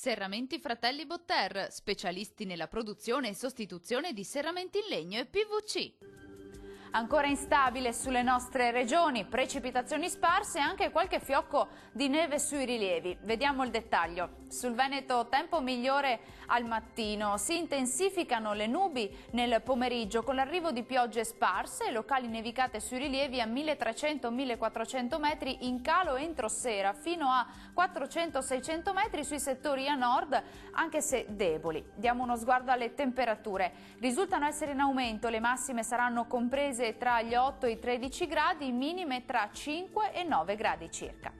Serramenti Fratelli Botter, specialisti nella produzione e sostituzione di serramenti in legno e PVC. Ancora instabile sulle nostre regioni, precipitazioni sparse e anche qualche fiocco di neve sui rilievi. Vediamo il dettaglio. Sul Veneto tempo migliore al mattino, si intensificano le nubi nel pomeriggio con l'arrivo di piogge sparse e locali nevicate sui rilievi a 1300-1400 metri in calo entro sera, fino a 400-600 metri sui settori a nord, anche se deboli. Diamo uno sguardo alle temperature. Risultano essere in aumento, le massime saranno comprese tra gli 8 e i 13 gradi, minime tra 5 e 9 gradi circa.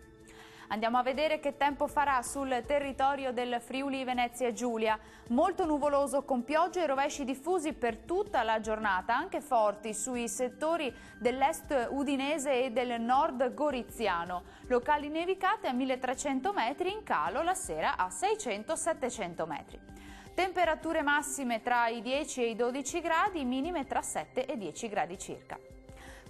Andiamo a vedere che tempo farà sul territorio del Friuli Venezia Giulia. Molto nuvoloso con piogge e rovesci diffusi per tutta la giornata, anche forti sui settori dell'est udinese e del nord goriziano. Locali nevicate a 1300 metri, in calo la sera a 600-700 metri. Temperature massime tra i 10 e i 12 gradi, minime tra 7 e 10 gradi circa.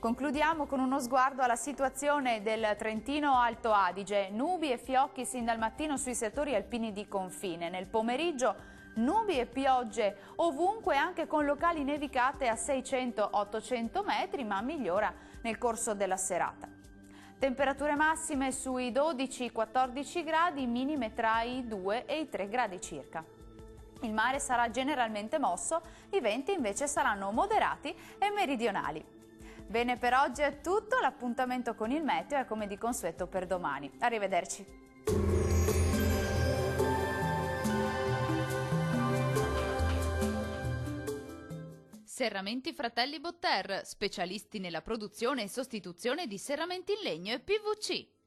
Concludiamo con uno sguardo alla situazione del Trentino Alto Adige. Nubi e fiocchi sin dal mattino sui settori alpini di confine. Nel pomeriggio nubi e piogge ovunque, anche con locali nevicate a 600-800 metri, ma migliora nel corso della serata. Temperature massime sui 12-14 gradi, minime tra i 2 e i 3 gradi circa. Il mare sarà generalmente mosso, i venti invece saranno moderati e meridionali. Bene, per oggi è tutto, l'appuntamento con il meteo è come di consueto per domani. Arrivederci. Serramenti Fratelli Botter, specialisti nella produzione e sostituzione di serramenti in legno e PVC.